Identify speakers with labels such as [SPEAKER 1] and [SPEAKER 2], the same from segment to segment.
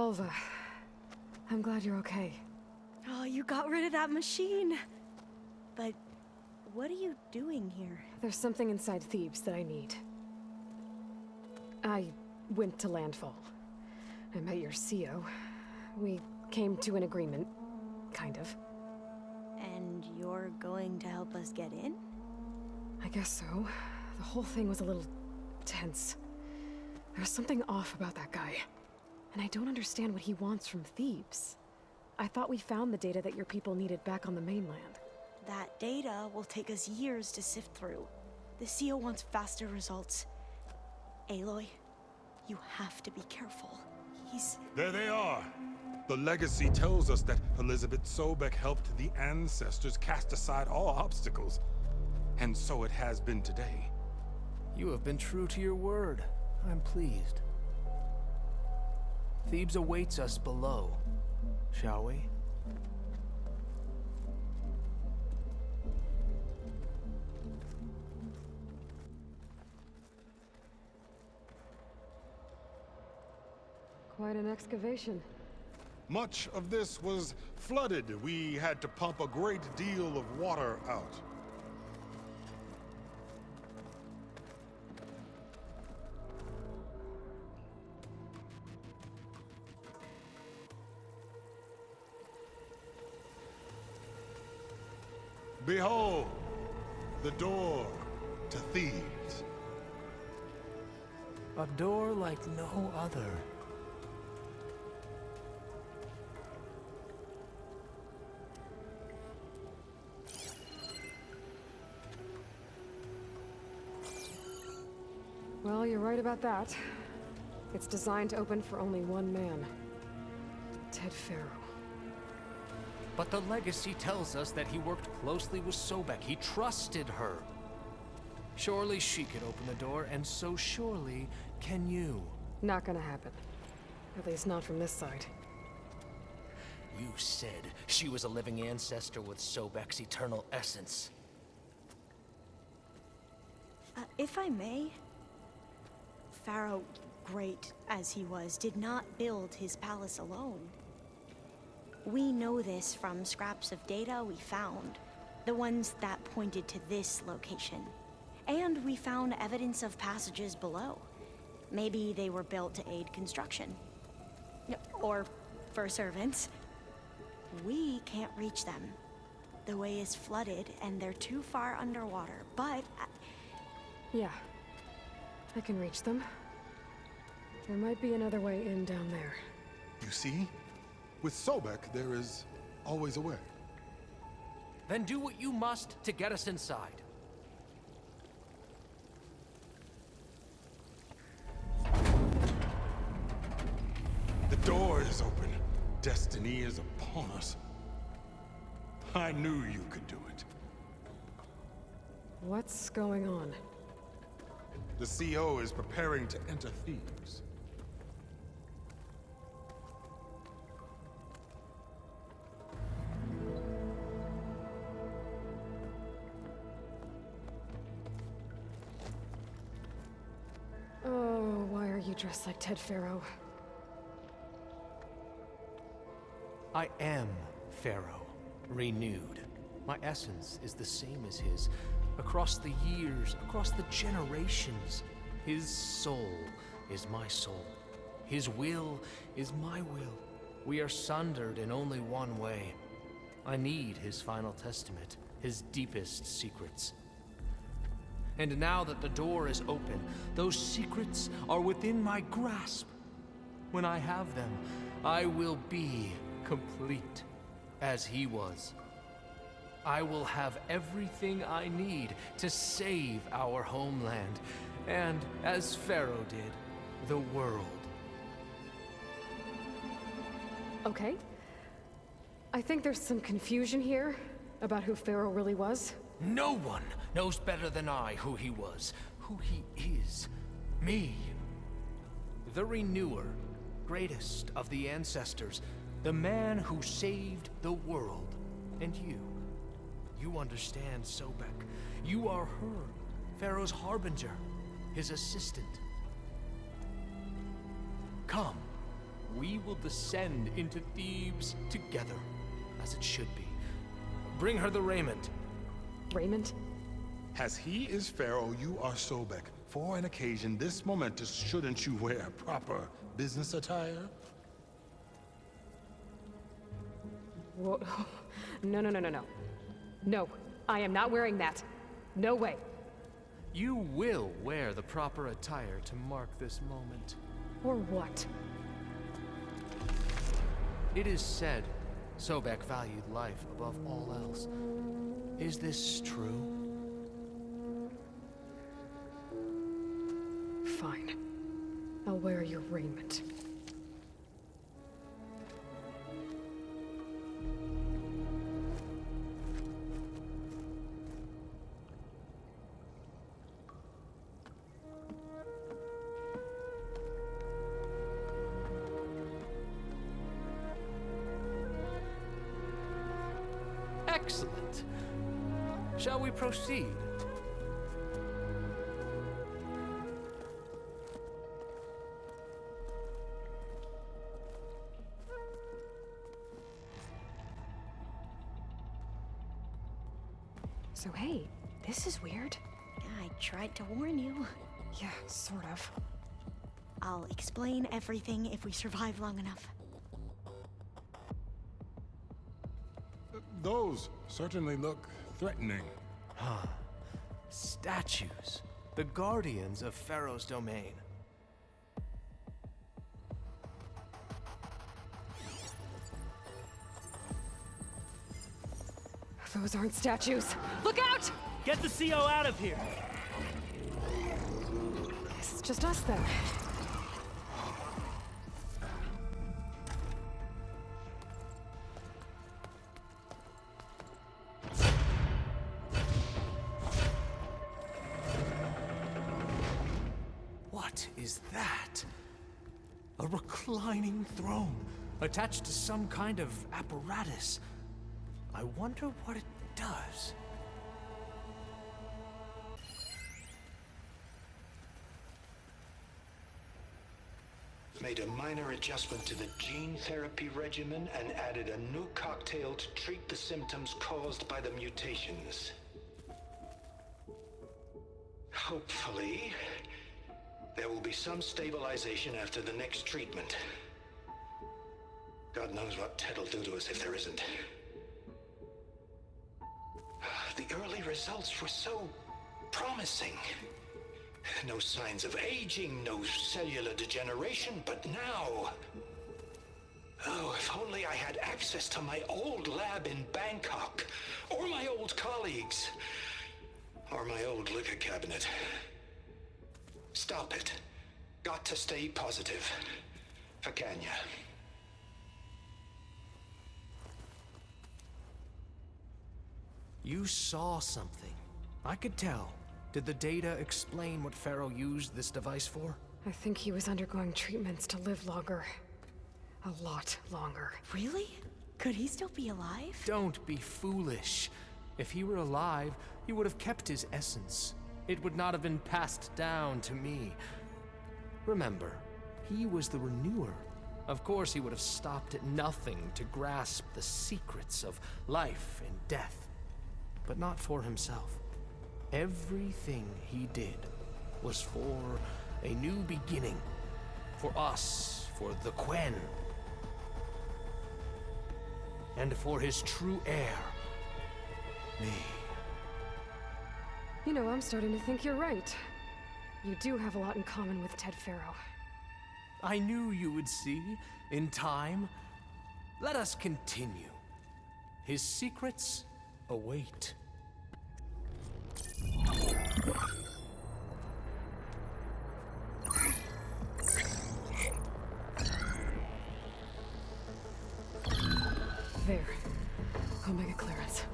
[SPEAKER 1] Alva, I'm glad you're okay.
[SPEAKER 2] Oh, you got rid of that machine. But what are you doing here?
[SPEAKER 1] There's something inside Thebes that I need. I went to Landfall. I met your CO. We came to an agreement, kind of.
[SPEAKER 2] And you're going to help us get in?
[SPEAKER 1] I guess so. The whole thing was a little tense. There was something off about that guy. And I don't understand what he wants from Thebes. I thought we found the data that your people needed back on the mainland.
[SPEAKER 2] That data will take us years to sift through. The CO wants faster results. Aloy, you have to be careful.
[SPEAKER 3] There they are! The legacy tells us that Elizabeth Sobek helped the ancestors cast aside all obstacles. And so it has been today.
[SPEAKER 4] You have been true to your word. I'm pleased. Thebes awaits us below, shall we?
[SPEAKER 1] Quite an excavation.
[SPEAKER 3] Much of this was flooded. We had to pump a great deal of water out. Behold, the door to Thebes.
[SPEAKER 4] A door like no other.
[SPEAKER 1] Well, you're right about that. It's designed to open for only one man. Ted Faro.
[SPEAKER 4] But the legacy tells us that he worked closely with Sobek. He trusted her. Surely she could open the door, and so surely can you.
[SPEAKER 1] Not gonna happen. At least not from this side.
[SPEAKER 4] You said she was a living ancestor with Sobek's eternal essence.
[SPEAKER 2] If I may, Pharaoh, great as he was, did not build his palace alone. We know this from scraps of data we found, the ones that pointed to this location. And we found evidence of passages below. Maybe they were built to aid construction. Or for servants. We can't reach them. The way is flooded and they're too far underwater, but...
[SPEAKER 1] Yeah. I can reach them. There might be another way in down there.
[SPEAKER 3] You see? With Sobek, there is always a way.
[SPEAKER 4] Then do what you must to get us inside.
[SPEAKER 3] The door is open. Destiny is upon us. I knew you could do it.
[SPEAKER 1] What's going on?
[SPEAKER 3] The CO is preparing to enter Thebes.
[SPEAKER 1] Oh, why are you dressed like Ted Faro?
[SPEAKER 4] I am Pharaoh, renewed. My essence is the same as his. Across the years, across the generations, his soul is my soul. His will is my will. We are sundered in only one way. I need his final testament, his deepest secrets. And now that the door is open, those secrets are within my grasp. When I have them, I will be complete, as he was. I will have everything I need to save our homeland, and, as Pharaoh did, the world.
[SPEAKER 1] Okay. I think there's some confusion here about who Pharaoh really was.
[SPEAKER 4] No one knows better than I who he was, who he is. Me. The Renewer, greatest of the ancestors, the man who saved the world. And you. You understand Sobek. You are her, Pharaoh's harbinger, his assistant. Come, we will descend into Thebes together, as it should be. Bring her the raiment.
[SPEAKER 1] Raymond?
[SPEAKER 3] As he is Pharaoh, you are Sobek. For an occasion this momentous, shouldn't you wear proper business attire?
[SPEAKER 1] Whoa. No, no, no, no, no. No, I am not wearing that. No way.
[SPEAKER 4] You will wear the proper attire to mark this moment.
[SPEAKER 1] Or what?
[SPEAKER 4] It is said Sobek valued life above all else. Is this true?
[SPEAKER 1] Fine. I'll wear your raiment.
[SPEAKER 4] Excellent. Shall we proceed?
[SPEAKER 1] So hey, this is weird.
[SPEAKER 2] I tried to warn you.
[SPEAKER 1] Yeah, sort of.
[SPEAKER 2] I'll explain everything if we survive long enough.
[SPEAKER 3] Those certainly look threatening.
[SPEAKER 4] Statues. The guardians of Pharaoh's domain.
[SPEAKER 1] Those aren't statues. Look out!
[SPEAKER 5] Get the CO out of here!
[SPEAKER 1] Guess it's just us then.
[SPEAKER 4] What is that? A reclining throne, attached to some kind of apparatus. I wonder what it does.
[SPEAKER 6] Made a minor adjustment to the gene therapy regimen and added a new cocktail to treat the symptoms caused by the mutations. Hopefully, there will be some stabilization after the next treatment. God knows what Ted'll do to us if there isn't. The early results were so promising. No signs of aging, no cellular degeneration, but now... Oh, if only I had access to my old lab in Bangkok, or my old colleagues, or my old liquor cabinet. Stop it. Got to stay positive. For Kenya.
[SPEAKER 4] You saw something. I could tell. Did the data explain what Pharaoh used this device for?
[SPEAKER 1] I think he was undergoing treatments to live longer. A lot longer.
[SPEAKER 2] Really? Could he still be alive?
[SPEAKER 4] Don't be foolish. If he were alive, he would have kept his essence. It would not have been passed down to me. Remember, he was the renewer. Of course, he would have stopped at nothing to grasp the secrets of life and death. But not for himself. Everything he did was for a new beginning. For us, for the Quen. And for his true heir, me.
[SPEAKER 1] You know, I'm starting to think you're right. You do have a lot in common with Ted Pharaoh.
[SPEAKER 4] I knew you would see, in time. Let us continue. His secrets await.
[SPEAKER 1] There. Omega clearance.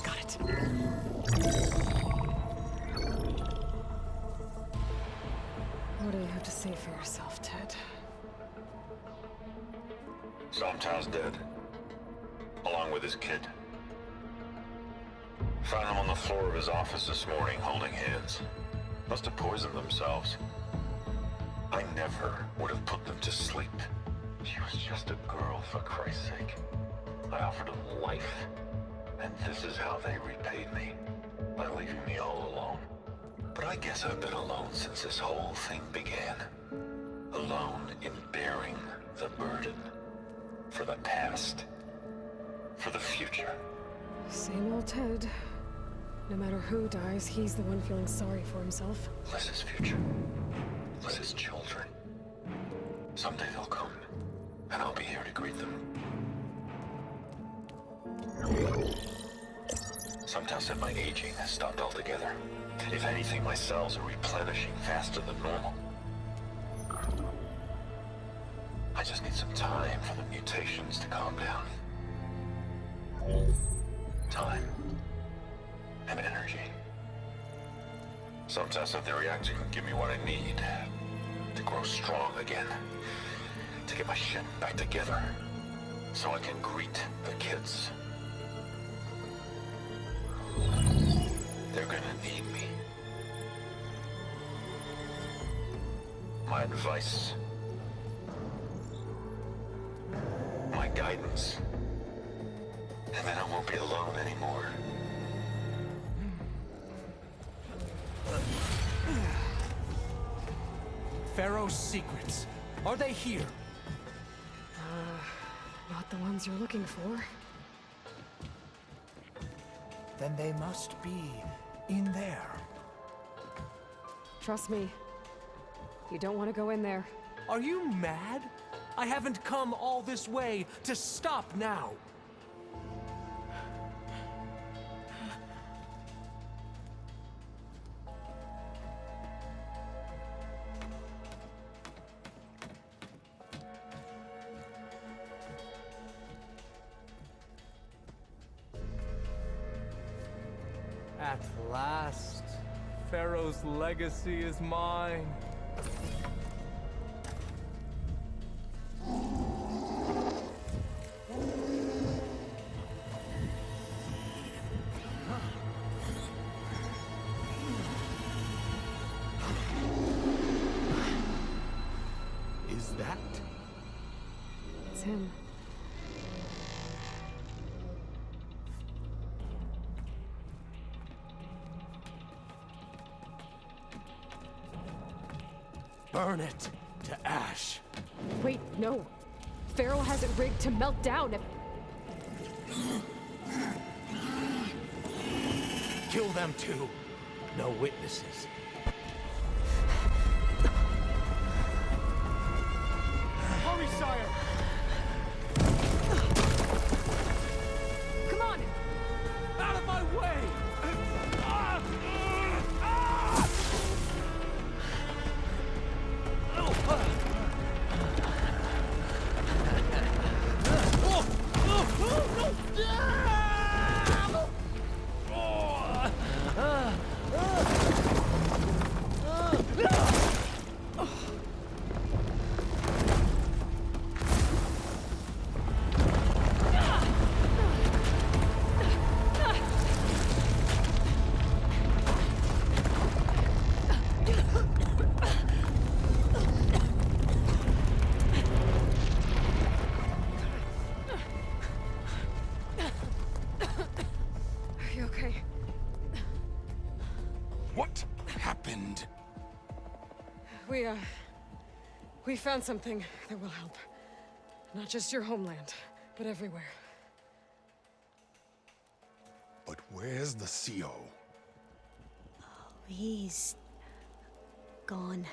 [SPEAKER 1] Got it. What do you have to say for yourself, Ted?
[SPEAKER 7] Sometimes dead. Along with his kid. Found them on the floor of his office this morning, holding hands. Must have poisoned themselves. I never would have put them to sleep. She was just a girl, for Christ's sake. I offered them life, and this is how they repaid me, by leaving me all alone. But I guess I've been alone since this whole thing began. Alone in bearing the burden. For the past. For the future.
[SPEAKER 1] Same old Ted. No matter who dies, he's the one feeling sorry for himself.
[SPEAKER 7] Liz's future. Liz's children. Someday they'll come, and I'll be here to greet them. Some tell said my aging has stopped altogether. If anything, my cells are replenishing faster than normal. I just need some time for the mutations to calm down. Time. And energy. Some tests said the reactor can give me what I need to grow strong again. To get my shit back together. So I can greet the kids. They're gonna need me. My advice. My guidance. And then I won't be alone anymore.
[SPEAKER 4] Pharaoh's secrets. Are they here?
[SPEAKER 1] Not the ones you're looking for.
[SPEAKER 4] Then they must be in there.
[SPEAKER 1] Trust me. You don't want to go in there.
[SPEAKER 4] Are you mad? I haven't come all this way to stop now. At last, Pharaoh's legacy is mine. Is that?
[SPEAKER 1] It's him.
[SPEAKER 4] Burn it to ash.
[SPEAKER 1] Wait, no. Pharaoh has it rigged to melt down if...
[SPEAKER 4] Kill them too. No witnesses. Hurry, sire!
[SPEAKER 1] Come on!
[SPEAKER 4] Out of my way!
[SPEAKER 1] Are you okay?
[SPEAKER 3] What happened?
[SPEAKER 1] We found something that will help. Not just your homeland, but everywhere.
[SPEAKER 3] But where's the CO?
[SPEAKER 2] He's gone.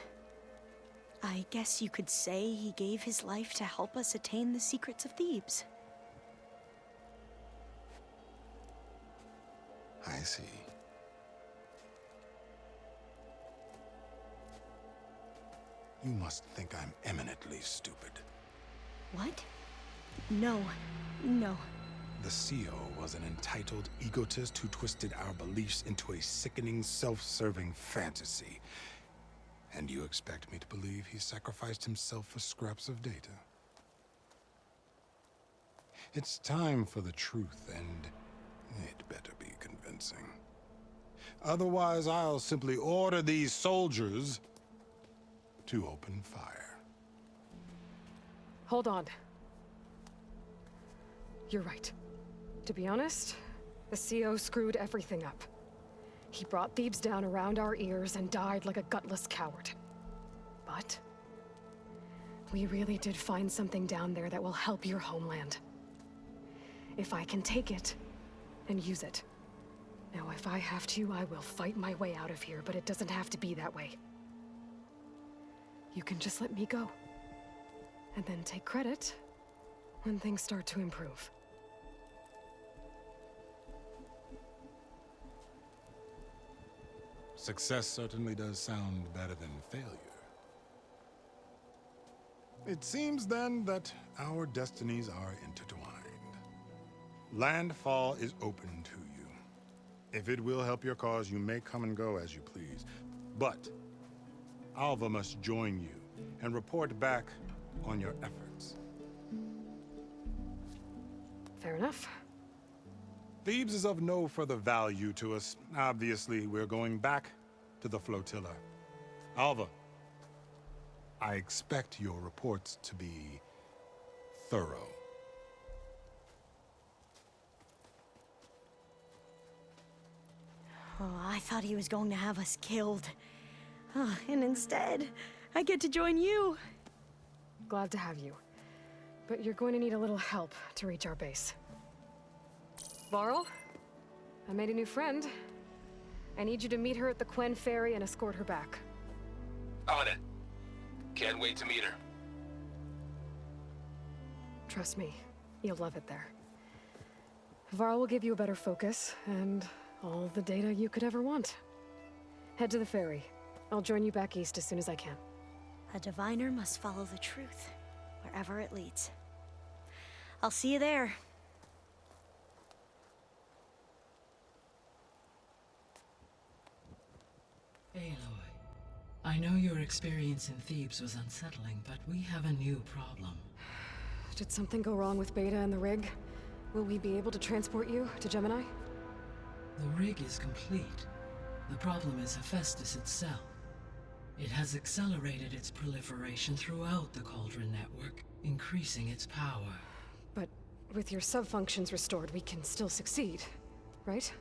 [SPEAKER 2] I guess you could say he gave his life to help us attain the secrets of Thebes.
[SPEAKER 3] I see. You must think I'm eminently stupid.
[SPEAKER 2] What? No. No.
[SPEAKER 3] The CO was an entitled egotist who twisted our beliefs into a sickening, self-serving fantasy. And you expect me to believe he sacrificed himself for scraps of data? It's time for the truth, and it better be convincing. Otherwise, I'll simply order these soldiers to open fire.
[SPEAKER 1] Hold on. You're right. To be honest, the CO screwed everything up. He brought Thebes down around our ears and died like a gutless coward. But we really did find something down there that will help your homeland. If I can take it and use it. Now, if I have to, I will fight my way out of here, but it doesn't have to be that way. You can just let me go. And then take credit when things start to improve.
[SPEAKER 3] Success certainly does sound better than failure. It seems then that our destinies are intertwined. Landfall is open to you. If it will help your cause, you may come and go as you please. But Alva must join you and report back on your efforts.
[SPEAKER 1] Fair enough.
[SPEAKER 3] Thebes is of no further value to us. Obviously, we're going back to the flotilla. Alva, I expect your reports to be thorough.
[SPEAKER 2] Oh, I thought he was going to have us killed. And instead, I get to join you.
[SPEAKER 1] Glad to have you. But you're going to need a little help to reach our base. Varl, I made a new friend. I need you to meet her at the Quen Ferry and escort her back.
[SPEAKER 8] On it. Can't wait to meet her.
[SPEAKER 1] Trust me, you'll love it there. Varl will give you a better focus, and all the data you could ever want. Head to the ferry. I'll join you back east as soon as I can.
[SPEAKER 2] A diviner must follow the truth, wherever it leads. I'll see you there.
[SPEAKER 9] Aloy, I know your experience in Thebes was unsettling, but we have a new problem.
[SPEAKER 1] Did something go wrong with Beta and the rig? Will we be able to transport you to Gemini?
[SPEAKER 9] The rig is complete. The problem is Hephaestus itself. It has accelerated its proliferation throughout the Cauldron network, increasing its power.
[SPEAKER 1] But with your sub-functions restored, we can still succeed, right?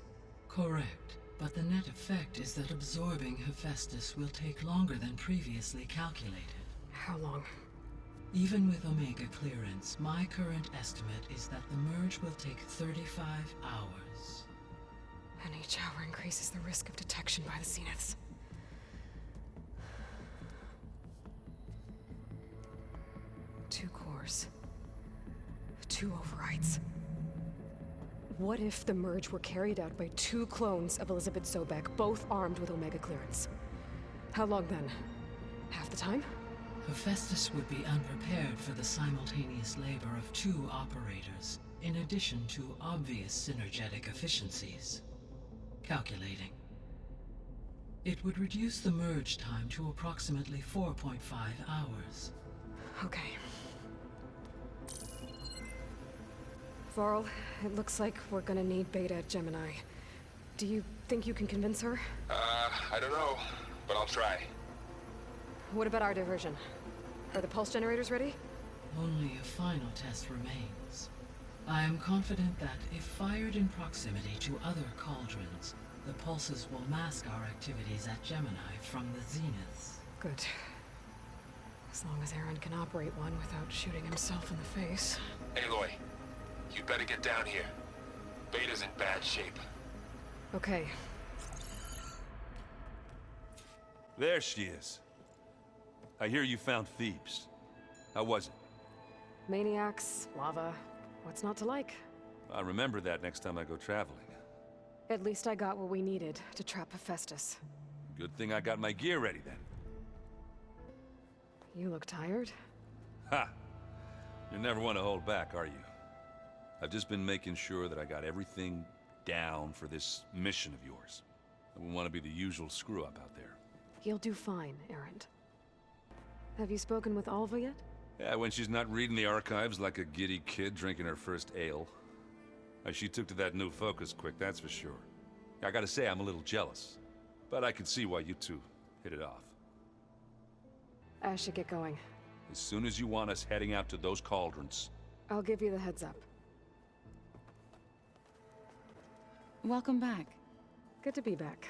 [SPEAKER 9] Correct. But the net effect is that absorbing Hephaestus will take longer than previously calculated.
[SPEAKER 1] How long?
[SPEAKER 9] Even with Omega clearance, my current estimate is that the merge will take 35 hours.
[SPEAKER 1] And each hour increases the risk of detection by the Zeniths. Two cores. Two overrides. What if the merge were carried out by two clones of Elizabeth Sobek, both armed with Omega clearance? How long then? Half the time?
[SPEAKER 9] Hephaestus would be unprepared for the simultaneous labor of two operators, in addition to obvious synergetic efficiencies. Calculating. It would reduce the merge time to approximately 4.5 hours.
[SPEAKER 1] Okay. Varl, it looks like we're gonna need Beta at Gemini. Do you think you can convince her?
[SPEAKER 8] I don't know, but I'll try.
[SPEAKER 1] What about our diversion? Are the pulse generators ready?
[SPEAKER 9] Only a final test remains. I am confident that if fired in proximity to other cauldrons, the pulses will mask our activities at Gemini from the Zeniths.
[SPEAKER 1] Good. As long as Aaron can operate one without shooting himself in the face.
[SPEAKER 8] Aloy, you better get down here. Beta's in bad shape.
[SPEAKER 1] Okay.
[SPEAKER 10] There she is. I hear you found Thebes. How was it?
[SPEAKER 1] Maniacs, lava. What's not to like?
[SPEAKER 10] I'll remember that next time I go traveling.
[SPEAKER 1] At least I got what we needed to trap Hephaestus.
[SPEAKER 10] Good thing I got my gear ready then.
[SPEAKER 1] You look tired.
[SPEAKER 10] Ha! You never want to hold back, are you? I've just been making sure that I got everything down for this mission of yours. I wouldn't want to be the usual screw-up out there.
[SPEAKER 1] You'll do fine, Erend. Have you spoken with Alva yet?
[SPEAKER 10] Yeah, when she's not reading the archives like a giddy kid drinking her first ale. She took to that new focus quick, that's for sure. I gotta say, I'm a little jealous. But I can see why you two hit it off.
[SPEAKER 1] I should get going.
[SPEAKER 10] As soon as you want us heading out to those cauldrons.
[SPEAKER 1] I'll give you the heads up.
[SPEAKER 11] Welcome back.
[SPEAKER 1] Good to be back.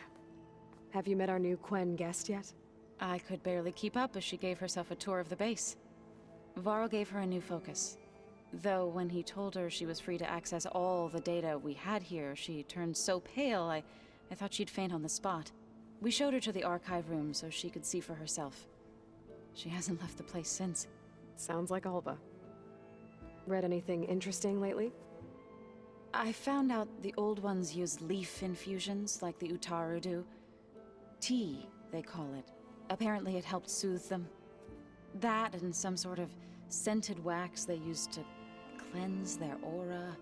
[SPEAKER 1] Have you met our new Quen guest yet?
[SPEAKER 11] I could barely keep up as she gave herself a tour of the base. Varl gave her a new focus. Though when he told her she was free to access all the data we had here, she turned so pale I thought she'd faint on the spot. We showed her to the archive room so she could see for herself. She hasn't left the place since.
[SPEAKER 1] Sounds like Alba. Read anything interesting lately?
[SPEAKER 11] I found out the old ones use leaf infusions like the Utaru do. Tea, they call it. Apparently it helped soothe them. That and some sort of scented wax they used to cleanse their aura.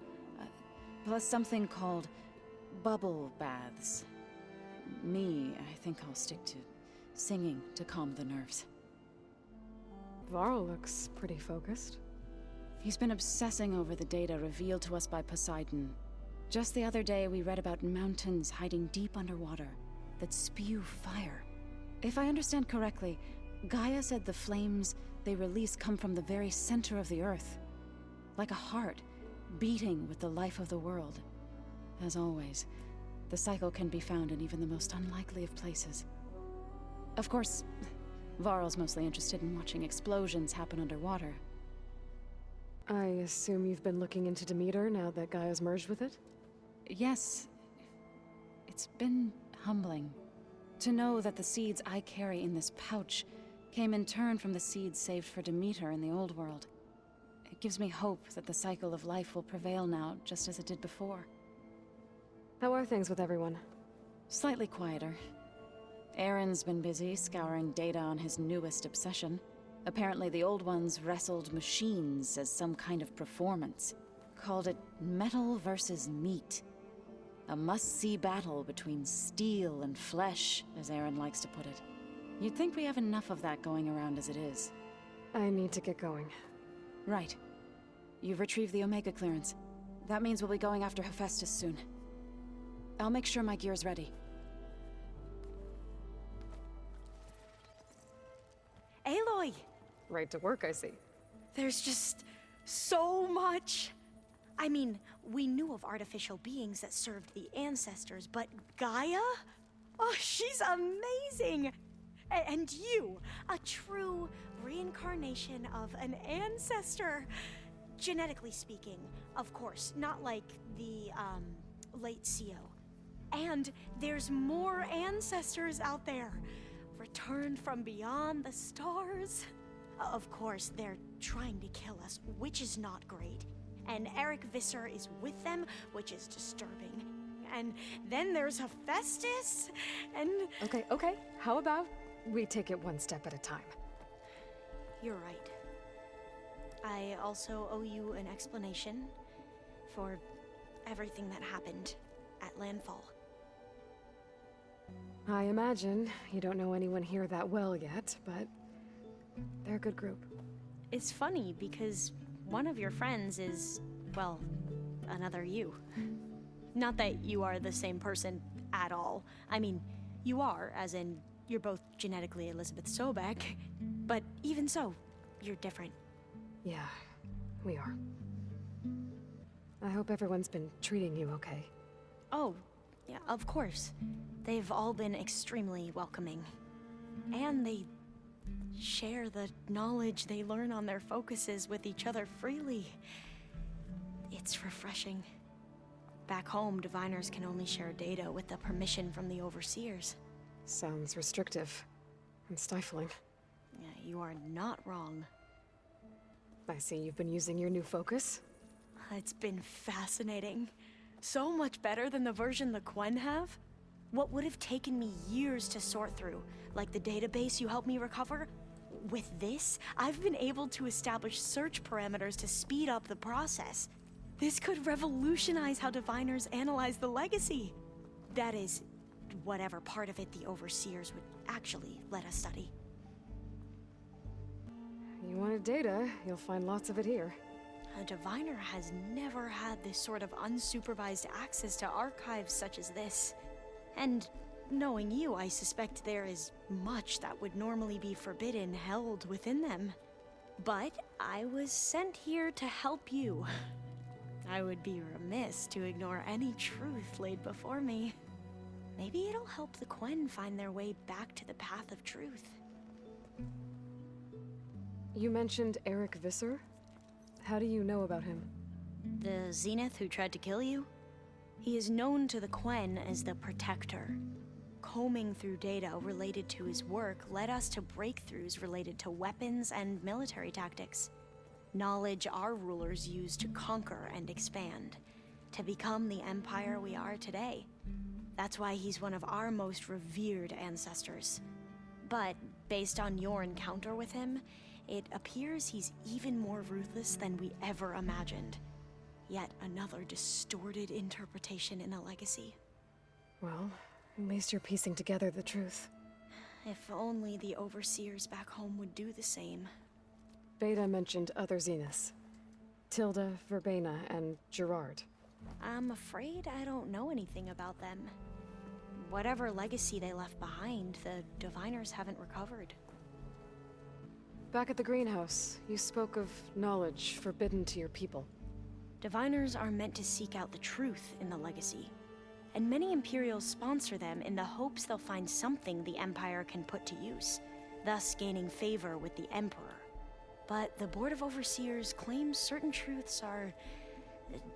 [SPEAKER 11] Plus something called bubble baths. I think I'll stick to singing to calm the nerves.
[SPEAKER 1] Varl looks pretty focused.
[SPEAKER 11] He's been obsessing over the data revealed to us by Poseidon. Just the other day, we read about mountains hiding deep underwater that spew fire. If I understand correctly, Gaia said the flames they release come from the very center of the Earth. Like a heart, beating with the life of the world. As always, the cycle can be found in even the most unlikely of places. Of course, Varl's mostly interested in watching explosions happen underwater.
[SPEAKER 1] I assume you've been looking into Demeter now that Gaia's merged with it?
[SPEAKER 11] Yes. It's been humbling to know that the seeds I carry in this pouch came in turn from the seeds saved for Demeter in the old world. It gives me hope that the cycle of life will prevail now, just as it did before.
[SPEAKER 1] How are things with everyone?
[SPEAKER 11] Slightly quieter. Aaron's been busy scouring data on his newest obsession. Apparently the old ones wrestled machines as some kind of performance. Called it metal versus meat. A must-see battle between steel and flesh, as Aaron likes to put it. You'd think we have enough of that going around as it is.
[SPEAKER 1] I need to get going.
[SPEAKER 11] Right. You've retrieved the Omega clearance. That means we'll be going after Hephaestus soon. I'll make sure my gear's ready.
[SPEAKER 2] Aloy!
[SPEAKER 1] Right to work, I see.
[SPEAKER 2] There's just so much. I mean, we knew of artificial beings that served the ancestors, but Gaia? Oh, she's amazing! And you, a true reincarnation of an ancestor. Genetically speaking, of course, not like the, late CO. And there's more ancestors out there, returned from beyond the stars. Of course, they're trying to kill us, which is not great. And Eric Visser is with them, which is disturbing. And then there's Hephaestus, and...
[SPEAKER 1] Okay. How about we take it one step at a time?
[SPEAKER 2] You're right. I also owe you an explanation for everything that happened at Landfall.
[SPEAKER 1] I imagine you don't know anyone here that well yet, but they're a good group.
[SPEAKER 2] It's funny because one of your friends is, well, another you. Not that you are the same person at all. I mean, you are, as in, you're both genetically Elizabeth Sobek, but even so, you're different.
[SPEAKER 1] Yeah, we are. I hope everyone's been treating you okay.
[SPEAKER 2] Oh, yeah, of course. They've all been extremely welcoming. And they share the knowledge they learn on their focuses with each other freely. It's refreshing. Back home, diviners can only share data with the permission from the overseers.
[SPEAKER 1] Sounds restrictive and stifling.
[SPEAKER 2] Yeah, you are not wrong.
[SPEAKER 1] I see you've been using your new focus.
[SPEAKER 2] It's been fascinating. So much better than the version the Quen have. What would have taken me years to sort through, like the database you helped me recover, with this, I've been able to establish search parameters to speed up the process. This could revolutionize how diviners analyze the legacy. That is, whatever part of it the overseers would actually let us study.
[SPEAKER 1] You wanted data, you'll find lots of it here.
[SPEAKER 2] A diviner has never had this sort of unsupervised access to archives such as this. And Knowing you, I suspect there is much that would normally be forbidden held within them. But I was sent here to help you. I would be remiss to ignore any truth laid before me. Maybe it'll help the Quen find their way back to the path of truth.
[SPEAKER 1] You mentioned Eric Visser? How do you know about him?
[SPEAKER 2] The Zenith who tried to kill you? He is known to the Quen as the Protector. Combing through data related to his work led us to breakthroughs related to weapons and military tactics. Knowledge our rulers used to conquer and expand, to become the empire we are today. That's why he's one of our most revered ancestors. But based on your encounter with him, it appears he's even more ruthless than we ever imagined. Yet another distorted interpretation in the legacy.
[SPEAKER 1] Well, at least you're piecing together the truth.
[SPEAKER 2] If only the overseers back home would do the same.
[SPEAKER 1] Beta mentioned other Zeniths. Tilda, Verbena, and Gerard.
[SPEAKER 2] I'm afraid I don't know anything about them. Whatever legacy they left behind, the Diviners haven't recovered.
[SPEAKER 1] Back at the greenhouse, you spoke of knowledge forbidden to your people.
[SPEAKER 2] Diviners are meant to seek out the truth in the legacy, and many Imperials sponsor them in the hopes they'll find something the Empire can put to use, thus gaining favor with the Emperor. But the Board of Overseers claims certain truths are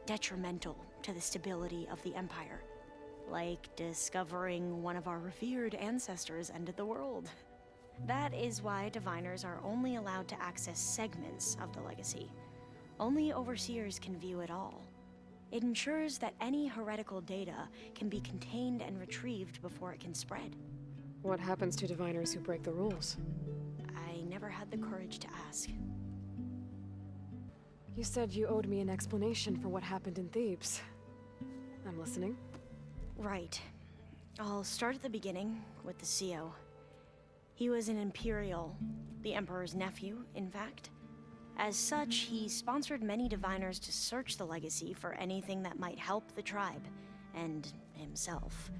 [SPEAKER 2] detrimental to the stability of the Empire, like discovering one of our revered ancestors ended the world. That is why Diviners are only allowed to access segments of the legacy. Only Overseers can view it all. It ensures that any heretical data can be contained and retrieved before it can spread.
[SPEAKER 1] What happens to Diviners who break the rules?
[SPEAKER 2] I never had the courage to ask.
[SPEAKER 1] You said you owed me an explanation for what happened in Thebes. I'm listening.
[SPEAKER 2] Right. I'll start at the beginning with the CO. He was an Imperial, the Emperor's nephew, in fact. As such, he sponsored many Diviners to search the legacy for anything that might help the tribe, and himself.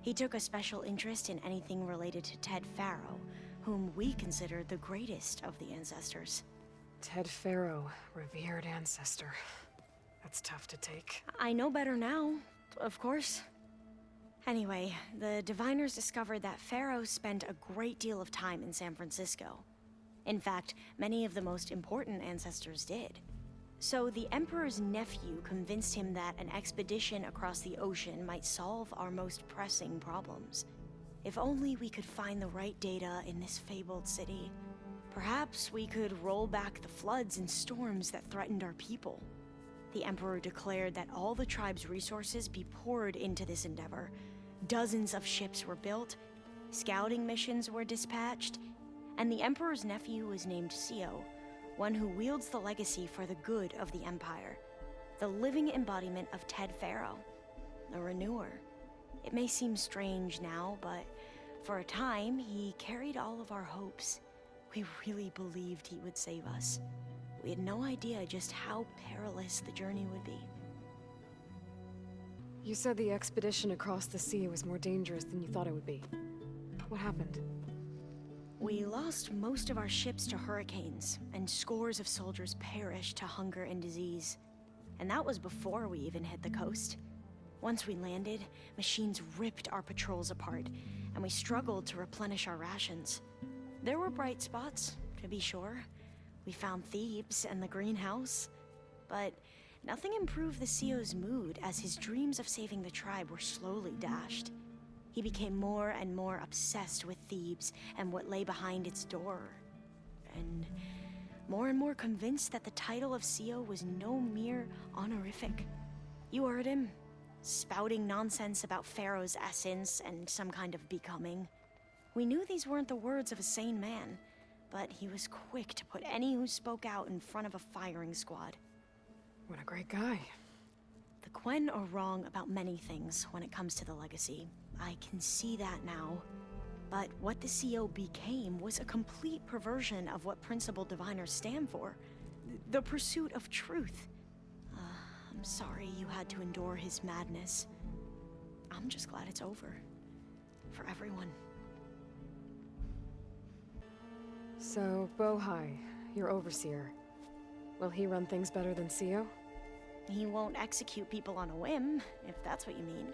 [SPEAKER 2] He took a special interest in anything related to Ted Faro, whom we consider the greatest of the ancestors.
[SPEAKER 1] Ted Faro, revered ancestor. That's tough to take.
[SPEAKER 2] I know better now, of course. Anyway, the Diviners discovered that Faro spent a great deal of time in San Francisco. In fact, many of the most important ancestors did. So the Emperor's nephew convinced him that an expedition across the ocean might solve our most pressing problems. If only we could find the right data in this fabled city, perhaps we could roll back the floods and storms that threatened our people. The Emperor declared that all the tribe's resources be poured into this endeavor. Dozens of ships were built, scouting missions were dispatched, and the Emperor's nephew was named CO, one who wields the legacy for the good of the Empire, the living embodiment of Ted Faro, a renewer. It may seem strange now, but for a time, he carried all of our hopes. We really believed he would save us. We had no idea just how perilous the journey would be.
[SPEAKER 1] You said the expedition across the sea was more dangerous than you thought it would be. What happened?
[SPEAKER 2] We lost most of our ships to hurricanes, and scores of soldiers perished to hunger and disease. And that was before we even hit the coast. Once we landed, machines ripped our patrols apart, and we struggled to replenish our rations. There were bright spots, to be sure. We found Thebes and the greenhouse, but nothing improved the CO's mood as his dreams of saving the tribe were slowly dashed. He became more and more obsessed with Thebes and what lay behind its door, and more convinced that the title of CO was no mere honorific. You heard him, spouting nonsense about Pharaoh's essence and some kind of becoming. We knew these weren't the words of a sane man, but he was quick to put any who spoke out in front of a firing squad.
[SPEAKER 1] What a great guy.
[SPEAKER 2] The Quen are wrong about many things when it comes to the legacy. I can see that now. But what the CO became was a complete perversion of what Principal Diviners stand for. The pursuit of truth. I'm sorry you had to endure his madness. I'm just glad it's over. for everyone.
[SPEAKER 1] So, Bohai, your overseer. Will he run things better than Sio?
[SPEAKER 2] He won't execute people on a whim, if that's what you mean.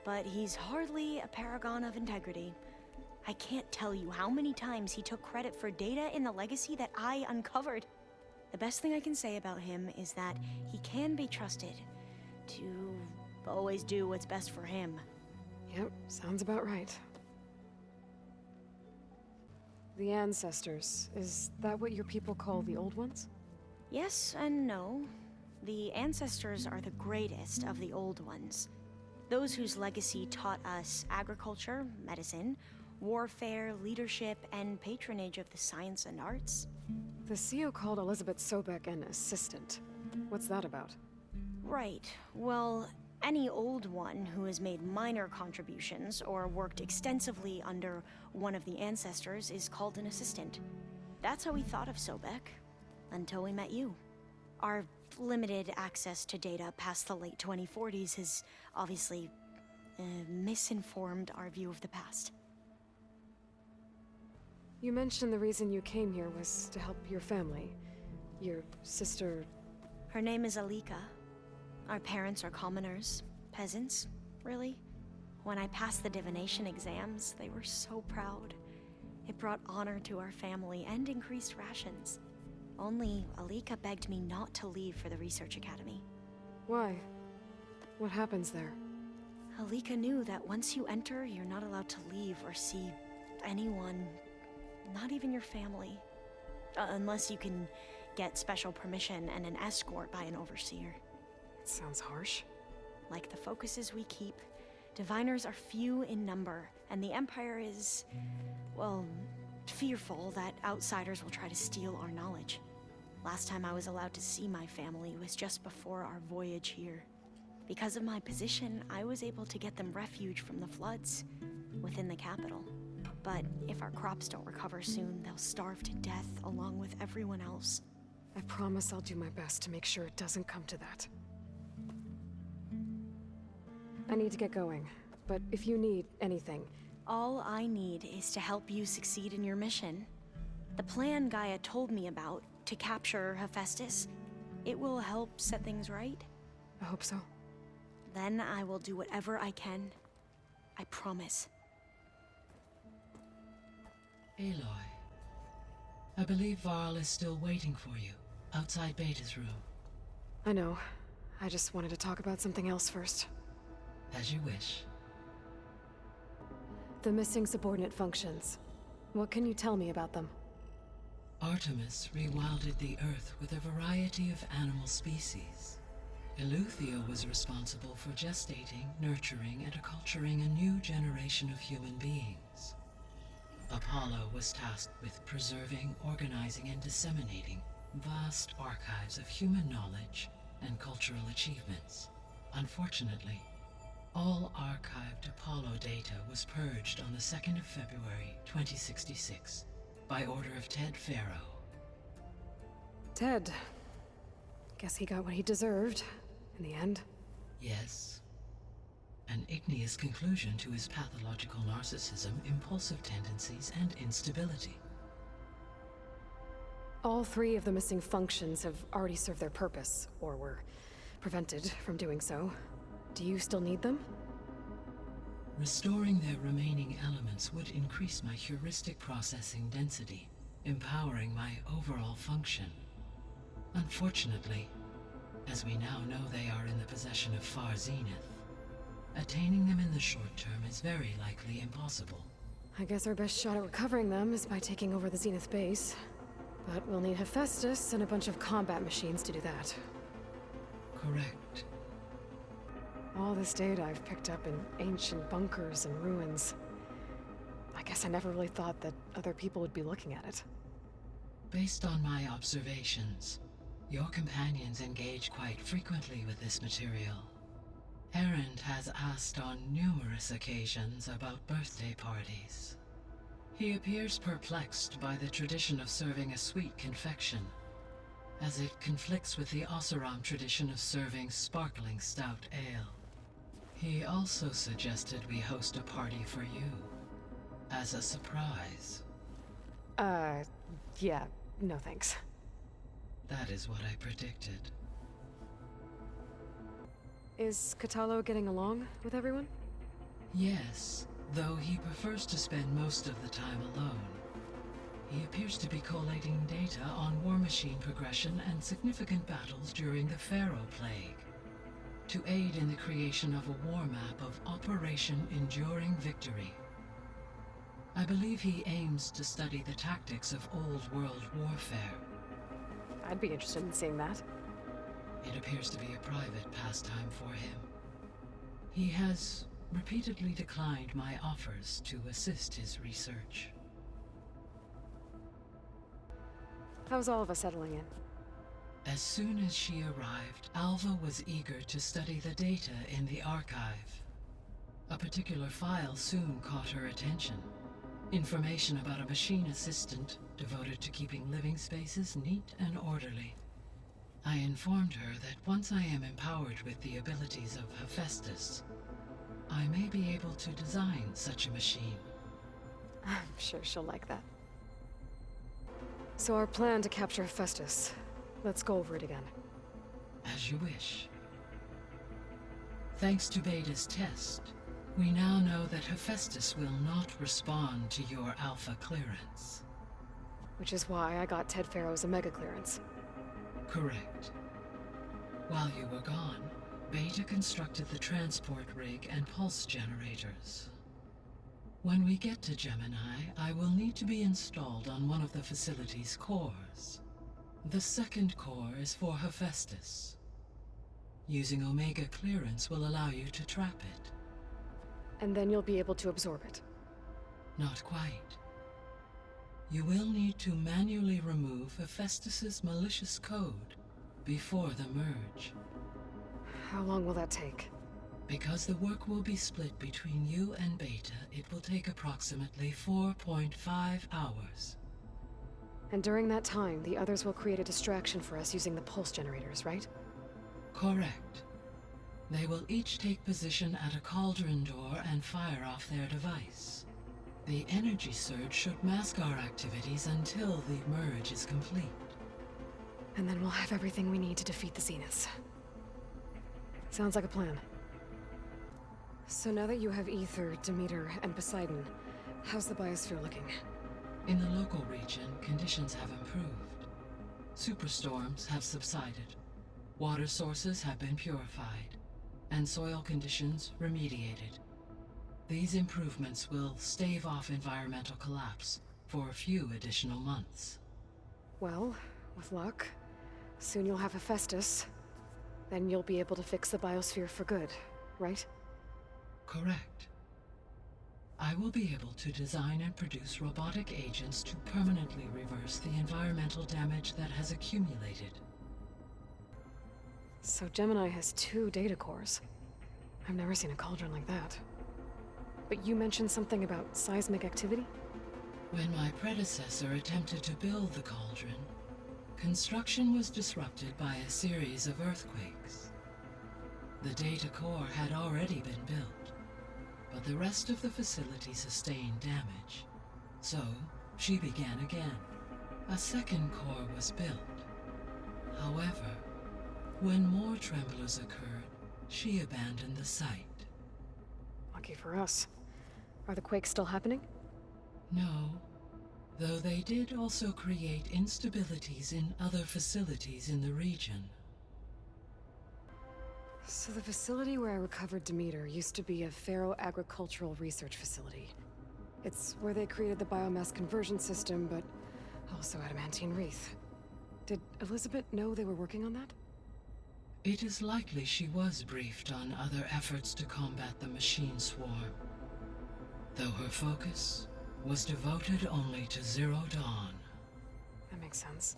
[SPEAKER 2] But he's hardly a paragon of integrity. I can't tell you how many times he took credit for data in the legacy that I uncovered. The best thing I can say about him is that he can be trusted to always do what's best for him.
[SPEAKER 1] Yep, sounds about right. The Ancestors, is that what your people call the Old Ones?
[SPEAKER 2] Yes and no. The Ancestors are the greatest of the Old Ones. Those whose legacy taught us agriculture, medicine, warfare, leadership, and patronage of the science and arts.
[SPEAKER 1] The CEO called Elizabeth Sobek an assistant. What's that about?
[SPEAKER 2] Right. Well, any Old One who has made minor contributions or worked extensively under one of the Ancestors is called an assistant. That's how we thought of Sobek, until we met you. Our limited access to data past the late 2040s has obviously misinformed our view of the past.
[SPEAKER 1] You mentioned the reason you came here was to help your family. Your sister...
[SPEAKER 2] Her name is Alika. Our parents are commoners. Peasants, really. When I passed the divination exams, they were so proud. It brought honor to our family and increased rations. Only Alika begged me not to leave for the Research Academy.
[SPEAKER 1] Why? What happens there?
[SPEAKER 2] Alika knew that once you enter, you're not allowed to leave or see anyone, not even your family. Unless you can get special permission and an escort by an overseer.
[SPEAKER 1] It sounds harsh.
[SPEAKER 2] Like the focuses we keep, diviners are few in number, and the Empire is, well, fearful that outsiders will try to steal our knowledge. Last time I was allowed to see my family was just before our voyage here. Because of my position, I was able to get them refuge from the floods within the capital. But if our crops don't recover soon, they'll starve to death along with everyone else.
[SPEAKER 1] I promise I'll do my best to make sure it doesn't come to that. I need to get going, but if you need anything...
[SPEAKER 2] All I need is to help you succeed in your mission. The plan Gaia told me about, to capture Hephaestus, it will help set things right.
[SPEAKER 1] I hope so.
[SPEAKER 2] Then I will do whatever I can. I promise.
[SPEAKER 9] Aloy, I believe Varl is still waiting for you, outside Beta's room.
[SPEAKER 1] I know. I just wanted to talk about something else first.
[SPEAKER 9] As you wish.
[SPEAKER 1] The missing subordinate functions. What can you tell me about them?
[SPEAKER 9] Artemis rewilded the Earth with a variety of animal species. Eleuthia was responsible for gestating, nurturing, and acculturating a new generation of human beings. Apollo was tasked with preserving, organizing, and disseminating vast archives of human knowledge and cultural achievements. Unfortunately, all archived Apollo data was purged on the 2nd of February, 2066, by order of Ted Faro.
[SPEAKER 1] Ted. Guess he got what he deserved, in the end.
[SPEAKER 9] Yes. An igneous conclusion to his pathological narcissism, impulsive tendencies, and instability.
[SPEAKER 1] All 3 of the missing functions have already served their purpose, or were prevented from doing so. Do you still need them?
[SPEAKER 9] Restoring their remaining elements would increase my heuristic processing density, empowering my overall function. Unfortunately, as we now know they are in the possession of Far Zenith, attaining them in the short term is very likely impossible.
[SPEAKER 1] I guess our best shot at recovering them is by taking over the Zenith base. But we'll need Hephaestus and a bunch of combat machines to do that.
[SPEAKER 9] Correct.
[SPEAKER 1] All this data I've picked up in ancient bunkers and ruins. I guess I never really thought that other people would be looking at it.
[SPEAKER 9] Based on my observations, your companions engage quite frequently with this material. Erend has asked on numerous occasions about birthday parties. He appears perplexed by the tradition of serving a sweet confection, as it conflicts with the Oseram tradition of serving sparkling stout ale. He also suggested we host a party for you. As a surprise.
[SPEAKER 1] Yeah, no thanks.
[SPEAKER 9] That is what I predicted.
[SPEAKER 1] Is Kotallo getting along with everyone?
[SPEAKER 9] Yes, though he prefers to spend most of the time alone. He appears to be collating data on war machine progression and significant battles during the Pharaoh Plague, to aid in the creation of a war map of Operation Enduring Victory. I believe he aims to study the tactics of old world warfare.
[SPEAKER 1] I'd be interested in seeing that.
[SPEAKER 9] It appears to be a private pastime for him. He has repeatedly declined my offers to assist his research.
[SPEAKER 1] How's all of us settling in?
[SPEAKER 9] As soon as she arrived, Alva was eager to study the data in the archive. A particular file soon caught her attention. Information about a machine assistant devoted to keeping living spaces neat and orderly. I informed her that once I am empowered with the abilities of Hephaestus, I may be able to design such a machine.
[SPEAKER 1] I'm sure she'll like that. So our plan to capture Hephaestus. Let's go over it again.
[SPEAKER 9] As you wish. Thanks to Beta's test, we now know that Hephaestus will not respond to your Alpha clearance.
[SPEAKER 1] Which is why I got Ted Pharaoh's Omega clearance.
[SPEAKER 9] Correct. While you were gone, Beta constructed the transport rig and pulse generators. When we get to Gemini, I will need to be installed on one of the facility's cores. The second core is for Hephaestus. Using Omega clearance will allow you to trap it.
[SPEAKER 1] And then you'll be able to absorb it.
[SPEAKER 9] Not quite. You will need to manually remove Hephaestus's malicious code before the merge.
[SPEAKER 1] How long will that take?
[SPEAKER 9] Because the work will be split between you and Beta, it will take approximately 4.5 hours.
[SPEAKER 1] And during that time, the others will create a distraction for us using the pulse generators, right?
[SPEAKER 9] Correct. They will each take position at a cauldron door and fire off their device. The energy surge should mask our activities until the merge is complete.
[SPEAKER 1] And then we'll have everything we need to defeat the Zeniths. Sounds like a plan. So now that you have Aether, Demeter, and Poseidon, how's the biosphere looking?
[SPEAKER 9] In the local region, conditions have improved. Superstorms have subsided. Water sources have been purified, and soil conditions remediated. These improvements will stave off environmental collapse for a few additional months.
[SPEAKER 1] Well, with luck, soon you'll have Hephaestus. Then you'll be able to fix the biosphere for good, right?
[SPEAKER 9] Correct. I will be able to design and produce robotic agents to permanently reverse the environmental damage that has accumulated.
[SPEAKER 1] So Gemini has 2 data cores. I've never seen a cauldron like that. But you mentioned something about seismic activity?
[SPEAKER 9] When my predecessor attempted to build the cauldron, construction was disrupted by a series of earthquakes. The data core had already been built, but the rest of the facility sustained damage. So, she began again. A second core was built. However, when more tremblers occurred, she abandoned the site.
[SPEAKER 1] Lucky for us. Are the quakes still happening?
[SPEAKER 9] No, though they did also create instabilities in other facilities in the region.
[SPEAKER 1] So the facility where I recovered Demeter used to be a Pharaoh agricultural research facility. It's where they created the biomass conversion system, but also adamantine wreath. Did Elizabeth know they were working on that?
[SPEAKER 9] It is likely she was briefed on other efforts to combat the machine swarm, though her focus was devoted only to Zero Dawn.
[SPEAKER 1] That makes sense.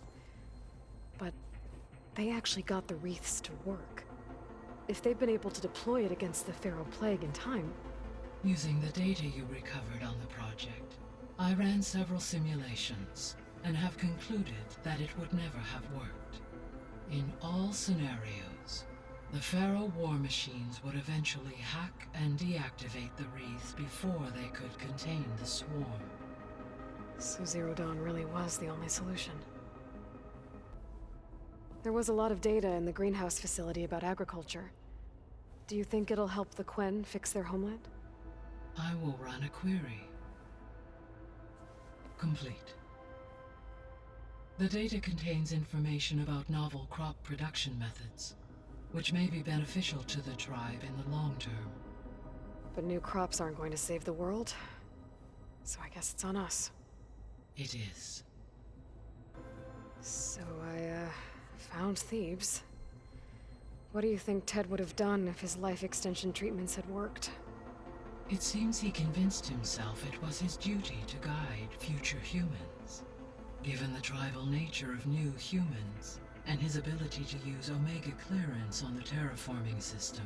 [SPEAKER 1] But they actually got the wreaths to work. If they've been able to deploy it against the Pharaoh Plague in time...
[SPEAKER 9] Using the data you recovered on the project, I ran several simulations and have concluded that it would never have worked. In all scenarios, The Pharaoh war machines would eventually hack and deactivate the wreath before they could contain the swarm.
[SPEAKER 1] So Zero Dawn really was the only solution. There was a lot of data in the greenhouse facility about agriculture. Do you think it'll help the Quen fix their homeland?
[SPEAKER 9] I will run a query. Complete. The data contains information about novel crop production methods, which may be beneficial to the tribe in the long term.
[SPEAKER 1] But new crops aren't going to save the world, so I guess it's on us.
[SPEAKER 9] It is.
[SPEAKER 1] So I, found Thebes. What do you think Ted would have done if his life extension treatments had worked?
[SPEAKER 9] It seems he convinced himself it was his duty to guide future humans. Given the tribal nature of new humans, and his ability to use Omega clearance on the terraforming system,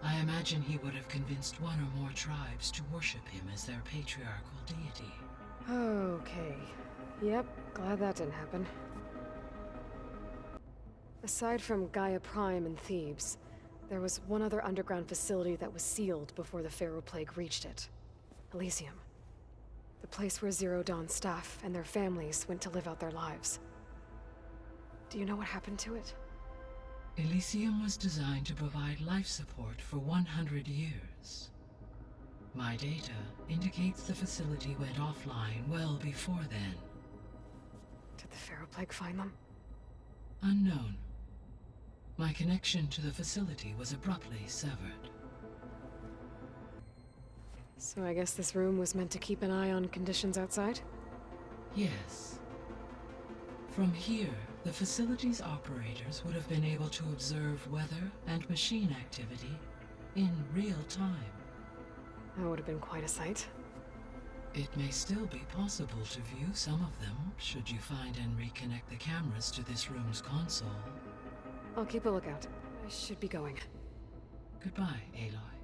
[SPEAKER 9] I imagine he would have convinced one or more tribes to worship him as their patriarchal deity.
[SPEAKER 1] Okay. Yep, glad that didn't happen. Aside from Gaia Prime and Thebes, there was one other underground facility that was sealed before the Pharaoh Plague reached it. Elysium. The place where Zero Dawn staff and their families went to live out their lives. Do you know what happened to it?
[SPEAKER 9] Elysium was designed to provide life support for 100 years. My data indicates the facility went offline well before then.
[SPEAKER 1] Did the Pharaoh Plague find them?
[SPEAKER 9] Unknown. My connection to the facility was abruptly severed.
[SPEAKER 1] So I guess this room was meant to keep an eye on conditions outside?
[SPEAKER 9] Yes. From here, the facility's operators would have been able to observe weather and machine activity in real time.
[SPEAKER 1] That would have been quite a sight.
[SPEAKER 9] It may still be possible to view some of them, should you find and reconnect the cameras to this room's console.
[SPEAKER 1] I'll keep a lookout. I should be going.
[SPEAKER 9] Goodbye, Aloy.